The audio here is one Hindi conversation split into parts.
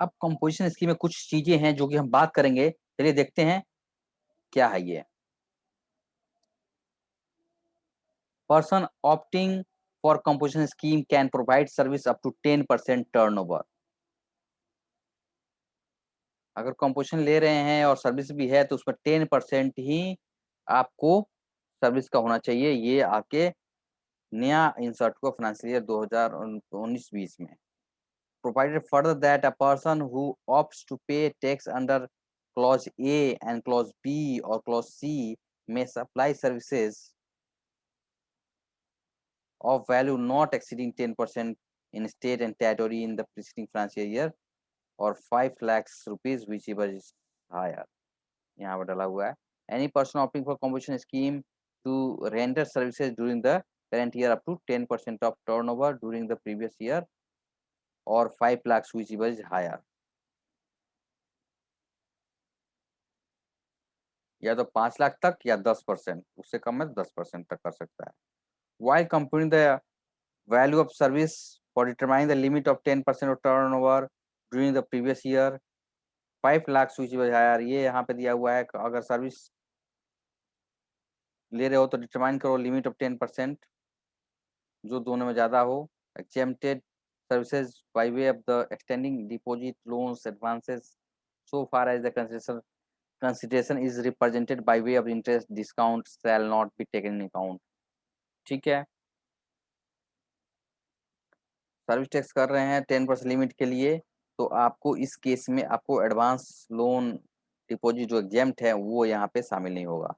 अब कंपोजिशन स्कीम में कुछ चीजें हैं जो कि हम बात करेंगे, चलिए देखते हैं क्या है ये। Person opting for composition scheme can provide service up to 10% turnover. अगर कंपोजिशन ले रहे हैं और सर्विस भी है तो उसमें 10% ही आपको सर्विस का होना चाहिए। ये आपके नया इंसर्ट को फाइनेंशियल ईयर 2019-20 में। Provided further that a person who opts to pay tax under clause A and clause B or clause C may supply services of value not exceeding 10% in state and territory in the preceding financial year or 5 lakhs rupees whichever is higher। यहाँ पर डाला हुआ है any person opting for compensation scheme to render services during the current year up to 10% of turnover during the previous year or 5 lakhs whichever is higher। या तो 5 लाख तक या 10%, उससे कम है तो 10% तक कर सकता है। While computing the value of service for determining the limit of 10% of turnover during the previous year, 5 lakh switch higher, ये यहाँ पे दिया हुआ है। अगर सर्विस ले रहे हो तो डिटरमाइन करो लिमिट ऑफ 10%, जो दोनों में ज्यादा हो। Exempted services by way of the extending deposit, loans, advances so far as the consideration is represented by way of interest discount shall not be taken in account। ठीक है, सर्विस टैक्स कर रहे हैं 10% लिमिट के लिए, तो आपको इस केस में आपको एडवांस लोन डिपॉजिट जो एग्जेम्प्ट है वो यहाँ पे शामिल नहीं होगा।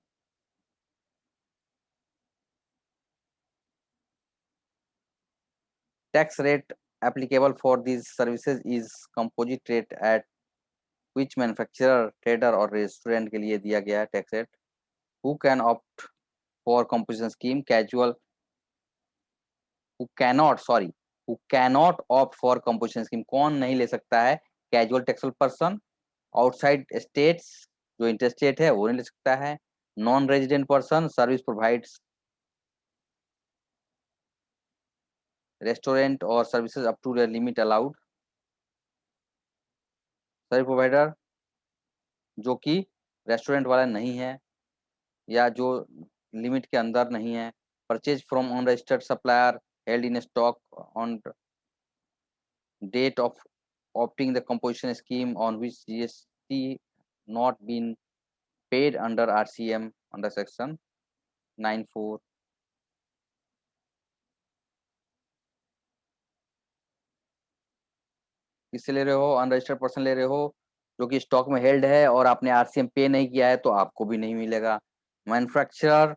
Tax rate applicable for these services is composite rate at which manufacturer, trader और रेस्टोरेंट के लिए दिया गया है tax rate. Who can opt for composition scheme casual, who cannot opt for composition scheme, कौन नहीं ले सकता है? Casual taxable person, outside states जो इंटरस्टेट है वो नहीं ले सकता है, non resident person, service provides restaurant और services up to the limit allowed, service provider जो कि रेस्टोरेंट वाला नहीं है या जो लिमिट के अंदर नहीं है, purchase from unregistered supplier held in stock on date of opting the composition scheme on which GST not been paid under RCM under section 94। किससे ले रहे हो? अनरजिस्टर्ड पर्सन ले रहे हो जो कि स्टॉक में हेल्ड है और आपने आरसीएम पे नहीं किया है तो आपको भी नहीं मिलेगा। Manufacturer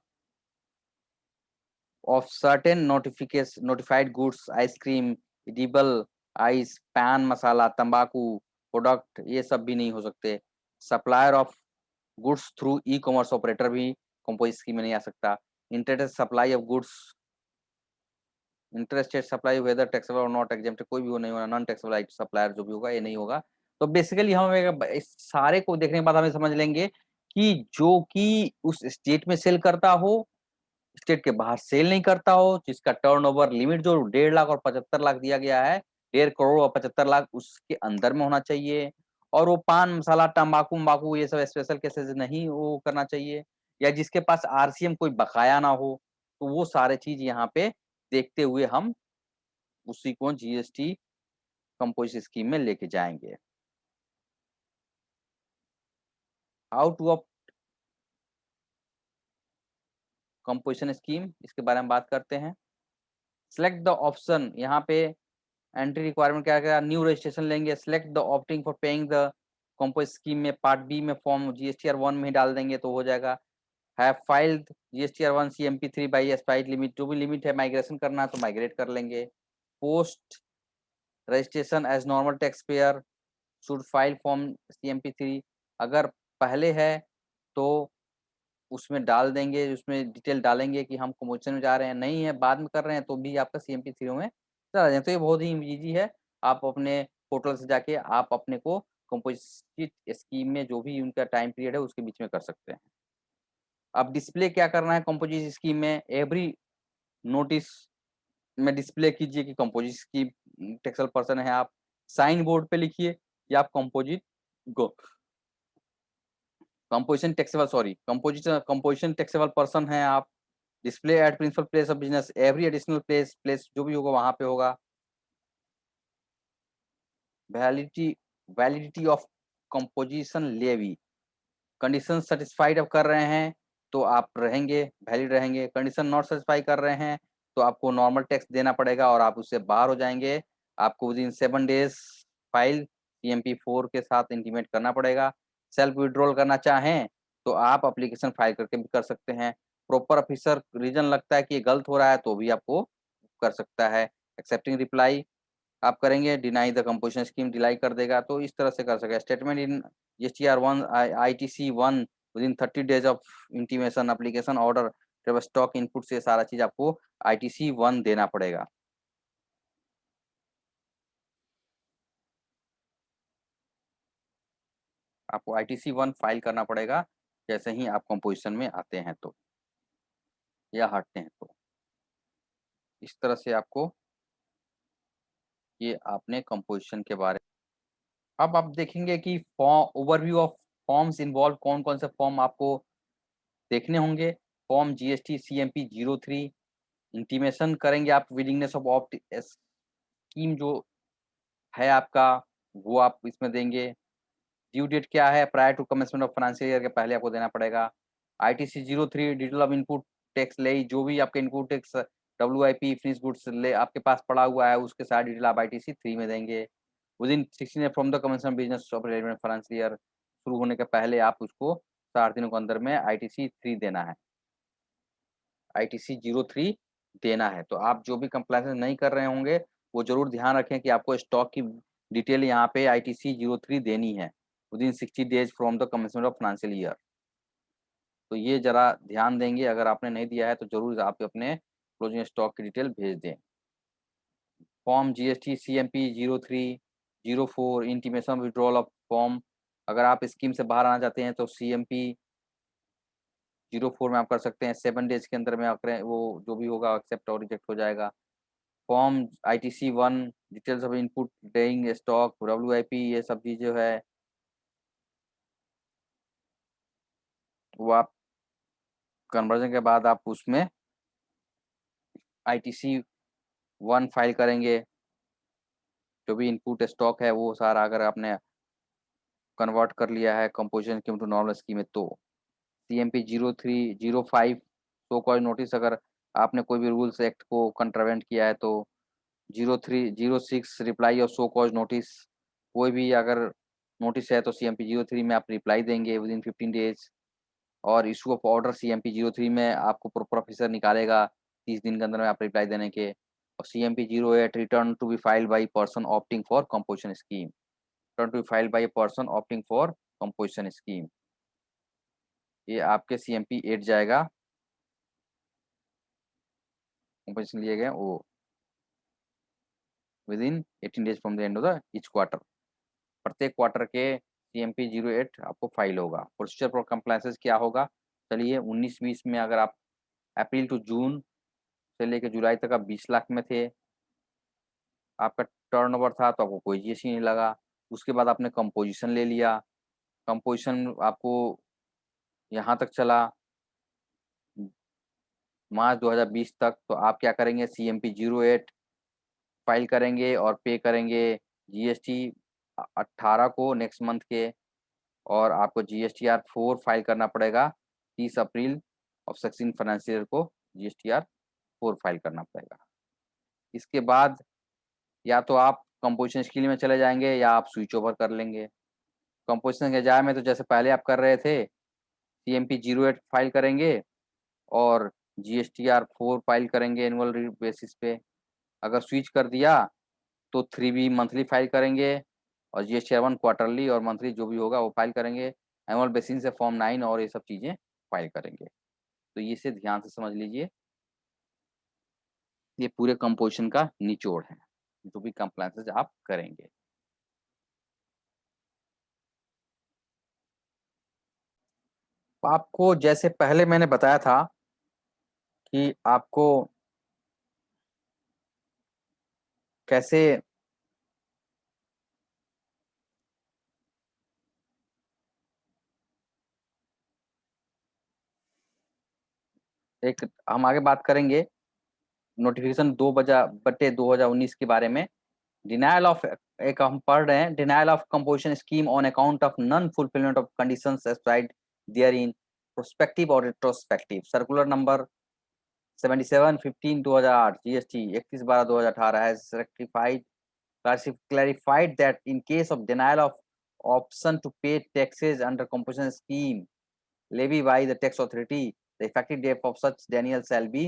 of certain notified goods, ice cream, edible ice, पान मसाला, तंबाकू प्रोडक्ट, ये सब भी नहीं हो सकते। Supplier of goods through e commerce operator भी कंपोजिट स्कीम में नहीं आ सकता। Internet supply of goods, interstate supply whether taxable और नॉट एग्जेम्प्ट, कोई भी वो नहीं होगा। नॉन टैक्सेबल सप्लायर जो भी होगा ये नहीं होगा। तो बेसिकली हम इस सारे को देखने के बाद हमें समझ लेंगे कि जो कि उस स्टेट में सेल करता हो, स्टेट के बाहर सेल नहीं करता हो, जिसका टर्नओवर लिमिट जो 1.5 लाख और 75 लाख दिया गया है, 1.5 करोड़ और 75 लाख उसके अंदर में होना चाहिए। और वो पान मसाला तंबाकू वम्बाकू ये सब स्पेशल केसेस नहीं वो करना चाहिए, या जिसके पास आरसीएम कोई बकाया ना हो, तो वो सारे चीज यहाँ पे देखते हुए हम उसी को जीएसटी कंपोजिट स्कीम में लेके जाएंगे। How two of composition scheme, इसके बारे में बात करते हैं। सिलेक्ट द ऑप्शन, यहाँ पे एंट्री रिक्वायरमेंट क्या क्या, न्यू रजिस्ट्रेशन लेंगे। Select the opting for paying the composite scheme में पार्ट बी में फॉर्म जीएसटीआर 1 में ही डाल देंगे तो हो जाएगा। Have filed GSTR 1 CMP3 by एस्पाइड लिमिट, जो भी लिमिट है माइग्रेशन करना है तो माइग्रेट कर लेंगे। Post registration as normal taxpayer should file form CMP3, अगर पहले है तो उसमें डाल देंगे, उसमें डिटेल डालेंगे कि हम कंपोजिशन में जा रहे हैं, नहीं है बाद में कर रहे हैं तो भी आपका CMP3 में चला जाए। तो ये बहुत ही ईजी है, आप अपने पोर्टल से जाके आप अपने को कंपोजिट स्कीम में जो भी उनका टाइम पीरियड है उसके बीच में कर सकते हैं। अब डिस्प्ले क्या करना है कंपोजिट स्कीम में, एवरी नोटिस में डिस्प्ले कीजिए कि कंपोजिट स्कीम टैक्सेबल पर्सन है आप। साइन बोर्ड पे लिखिए या आप कंपोजिट कंपोजिशन टैक्सेबल पर्सन है आप। Display at principal place of business, every additional place जो भी होगा वहां पे होगा। Validity validity of composition levy, condition satisfied आप कर रहे हैं तो आप रहेंगे, वैलिड रहेंगे। कंडीशन नॉट सेटिस्फाई कर रहे हैं तो आपको नॉर्मल टैक्स देना पड़ेगा और आप उससे बाहर हो जाएंगे। आपको with in 7 days file CMP4 के साथ इंटीमेट करना पड़ेगा। सेल्फ विड्रॉल करना चाहें तो आप अप्लीकेशन फाइल करके भी कर सकते हैं। प्रॉपर ऑफिसर रीजन लगता है कि ये गलत हो रहा है तो भी आपको कर सकता है। एक्सेप्टिंग रिप्लाई आप करेंगे, deny the composition scheme Dilai कर देगा। तो इस तरह से कर सके। Statement in STR1 ITC1 with in 30 days of intimation application order stock input से सारा चीज आपको ITC1 देना पड़ेगा। आपको ITC1 फाइल करना पड़ेगा जैसे ही आप कंपोजिशन में आते हैं तो, या हटते हैं तो। इस तरह से आपको ये आपने कंपोजिशन के बारे। अब आप देखेंगे कि form overview of forms involve, कौन कौन से फॉर्म आपको देखने होंगे। फॉर्म GST CMP 03 इंटीमेशन करेंगे आप, विलिंगनेस ऑफ ऑप्ट स्कीम जो है आपका वो आप इसमें देंगे। ड्यू डेट क्या है, prior to commencement of financial year के पहले आपको देना पड़ेगा। ITC 03 detail of input tax ले, जो भी आपके input tax WIP finish goods ले आपके पास पड़ा हुआ है उसके साथ डिटेल आप ITC 3 में देंगे। With in 16 days from the commencement business of relevant financial year, शुरू होने के पहले आप उसको 60 दिनों के अंदर में ITC 3 देना है। ITC 03 देना है। तो आप जो भी कंप्लायंस नहीं कर रहे होंगे वो जरूर ध्यान रखें कि आपको स्टॉक की डिटेल यहाँ पे ITC 03 देनी है with in 60 days from the commencement of financial year. तो ये जरा ध्यान देंगे, अगर आपने नहीं दिया है तो जरूर आप अपने क्लोजिंग स्टॉक की डिटेल भेज दें। Form GST CMP 03 04 intimation withdrawal of form, अगर आप स्कीम से बाहर आना चाहते हैं तो CMP 04 में आप कर सकते हैं। 7 डेज के अंदर में आप करें, वो जो भी होगा एक्सेप्ट और रिजेक्ट हो जाएगा। Form ITC 1 details of input डेइंग stock WIP, ये सब चीज जो है वो आप कन्वर्जन के बाद आप उसमें ITC 1 फाइल करेंगे। जो भी इनपुट स्टॉक है वो सारा अगर आपने कन्वर्ट कर लिया है composition scheme to normal scheme में तो। CMP 03 05 शो कॉज नोटिस, अगर आपने कोई भी रूल्स एक्ट को कंट्रावेंट किया है तो 03 06 रिप्लाई और शो कॉज नोटिस, कोई भी अगर नोटिस है तो CMP 03 में आप रिप्लाई देंगे विद इन 15 डेज। और इशू ऑफ ऑर्डर CMP 03 में आपको प्रॉपर ऑफिसर निकालेगा 30 दिन के अंदर में आप रिप्लाई देने के। और CMP 08 return to be filed by person opting for composition scheme, return to be filed by person opting for composition scheme, ये आपके CMP 8 जाएगा। कंपोजिशन लिए गए वो within 18 days from the end of the each quarter, प्रत्येक क्वार्टर के CMP 08 आपको फाइल होगा। प्रोसीजर फॉर कंप्लायंसेस क्या होगा, चलिए 19-20 में अगर आप अप्रैल टू जून से लेकर जुलाई तक आप 20 लाख में थे, आपका टर्नओवर था तो आपको कोई GST नहीं लगा। उसके बाद आपने कंपोजिशन ले लिया, कंपोजिशन आपको यहाँ तक चला मार्च 2020 तक, तो आप क्या करेंगे CMP 08 फाइल करेंगे और पे करेंगे GST 18 को नेक्स्ट मंथ के। और आपको GSTR 4 फाइल करना पड़ेगा 30 अप्रैल ऑफ सक्सीन फाइनेंशियल को, GSTR 4 फाइल करना पड़ेगा। इसके बाद या तो आप कंपोजिशन स्कीम में चले जाएंगे या आप स्विच ओवर कर लेंगे। कंपोजिशन के जाए में तो जैसे पहले आप कर रहे थे CMP 08 फाइल करेंगे और GSTR 4 फाइल करेंगे एनुअल बेसिस पे। अगर स्विच कर दिया तो 3B मंथली फाइल करेंगे और GSTR 1 क्वार्टरली और मंथली जो भी होगा वो फाइल करेंगे। एनुअल बेसिस से फॉर्म 9 और ये सब चीज़ें फाइल करेंगे। तो ये से ध्यान से समझ लीजिए, ये पूरे कंपोजिशन का निचोड़ है जो भी कंप्लायंसेस आप करेंगे। आपको जैसे पहले मैंने बताया था कि आपको कैसे एक हम आगे बात करेंगे नोटिफिकेशन 2/2019 के बारे में। डिनायल ऑफ, एक हम पढ़ रहे हैं, denial of composition scheme on account of non fulfilment of conditions specified there in prospective और retrospective. Circular number 77/15/2008 GST 31/12/2018 has rectified clarified that in case of denial of option to pay taxes under composition scheme levied by the tax authority, the effective date of such denial shall be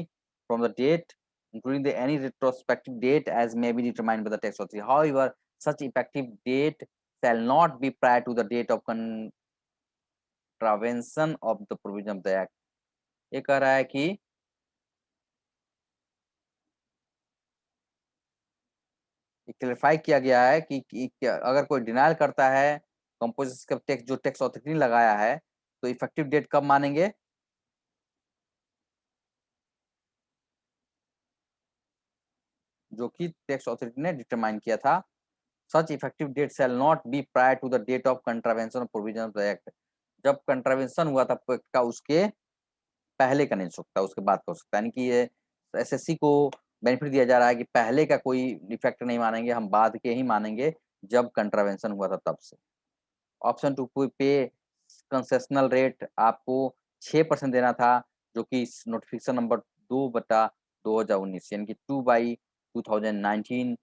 from the date, including any retrospective date as may be determined by the tax authority. However, such effective date shall not be prior to the date of contravention of the provision of the act. ये कह रहा है कि क्लेरिफाई किया गया है कि अगर कोई डिनाइल करता है कंपोजिशन का टैक्स, जो टैक्स अथॉरिटी ने लगाया है, तो इफेक्टिव डेट कब मानेंगे? जो कि टैक्स अथॉरिटी ने डिटरमाइन किया था। Such effective date shall not be prior to the date of contravention of provision of the act. जब कंट्रावेंशन हुआ था एक्ट का, उसके पहले का नहीं हो सकता, उसके बाद का हो सकता है। यानी कि ये एसएससी को बेनिफिट दिया जा रहा है कि पहले का कोई इफेक्ट नहीं मानेंगे, हम बाद के ही मानेंगे जब कंट्रावेंशन हुआ था तब से। ऑप्शन टू पे कंसेशनल रेट आपको 6% देना था, जो कि नोटिफिकेशन नंबर 2/2019 यानी कि 2/2019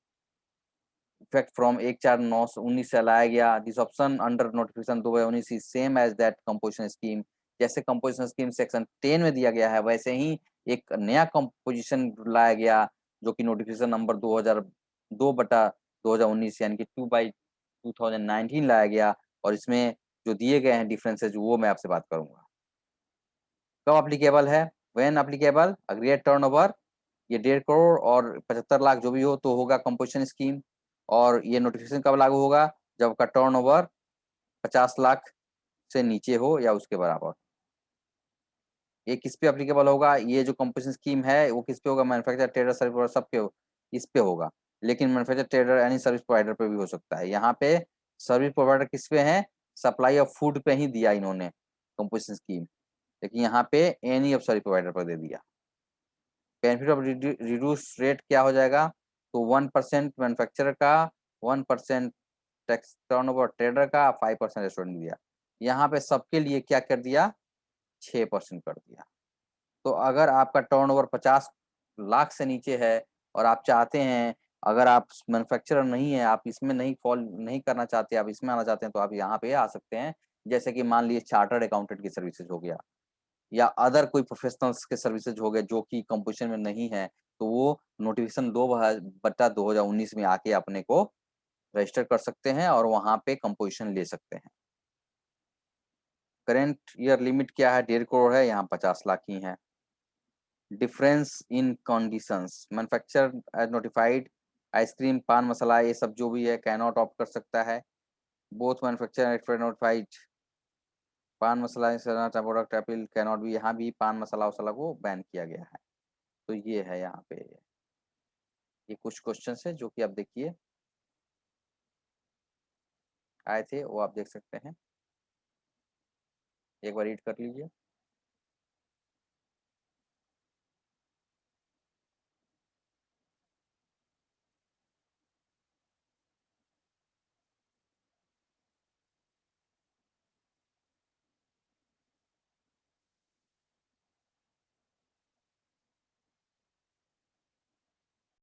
इफेक्ट फ्रॉम 1/4/19 से लाया गया। This option under notification 2/19 is same as that composition scheme. जैसे कंपोजिशन स्कीम सेक्शन 10 में दिया गया है, वैसे ही एक नया कंपोजिशन लाया गया, जो कि नोटिफिकेशन नंबर 2/2019 यानी कि 2/2019 लाया गया। और इसमें जो दिए गए हैं डिफरेंसेज, वो मैं आपसे बात करूंगा। कब अप्लीकेबल है? व्हेन अप्लीकेबल, अग्रीड टर्नओवर ये 1.5 करोड़ और 75 लाख जो भी हो तो होगा कंपोजिशन स्कीम। और ये नोटिफिकेशन कब लागू होगा? जब का टर्नओवर 50 लाख से नीचे हो या उसके बराबर। ये किस पे अप्लीकेबल होगा? ये जो कंपोजिशन स्कीम है वो किस पे होगा? मैन्युफैक्चरर, ट्रेडर, सर्विस प्रोवाइडर, सब पे इस पे होगा। लेकिन मैन्युफैक्चरर, ट्रेडर यानी सर्विस प्रोवाइडर पे भी हो सकता है। यहाँ पे सर्विस प्रोवाइडर किस पे है? सप्लाई ऑफ फूड पे ही दिया इन्होंने कंपोजिशन स्कीम, लेकिन यहाँ पे एनी ऑफ सर्विस प्रोवाइडर पर दे दिया। बेनिफिट ऑफ रिड्यूस रेट क्या हो जाएगा? तो 1% मैन्युफैक्चरर का, 1% टैक्स टर्नओवर ट्रेडर का, 5% रेस्टोरेंट दिया। यहाँ पे सबके लिए क्या कर दिया? 6% कर दिया। तो अगर आपका टर्नओवर 50 लाख से नीचे है और आप चाहते हैं, अगर आप मैन्युफैक्चरर नहीं है, आप इसमें नहीं फॉल नहीं करना चाहते, आप इसमें आना चाहते हैं, तो आप यहाँ पे आ सकते हैं। जैसे कि मान लीजिए चार्टर्ड अकाउंटेंट की सर्विसेज हो गया, या अदर कोई प्रोफेशनल्स के सर्विसेज हो गए जो कि कंपोजिशन में नहीं है, तो वो नोटिफिकेशन 2/2019 में आके अपने को रजिस्टर कर सकते हैं और वहां पे कंपोजिशन ले सकते हैं। करेंट ईयर लिमिट क्या है? 1.5 करोड़ है, यहाँ 50 लाख ही है। Difference in conditions, manufacture as notified, ice cream, paan masala, ये सब जो भी है कैन नॉट ऑप्ट कर सकता है। बोथ मैन्युफैक्चर एज नोटिफाइड, पान मसाला प्रोडक्ट एपिल कैन नॉट भी, यहाँ भी पान मसाला वसाला को बैन किया गया है। तो ये है यहाँ पे, ये कुछ क्वेश्चन है जो कि आप देखिए आए थे, वो आप देख सकते हैं, एक बार रीड कर लीजिए।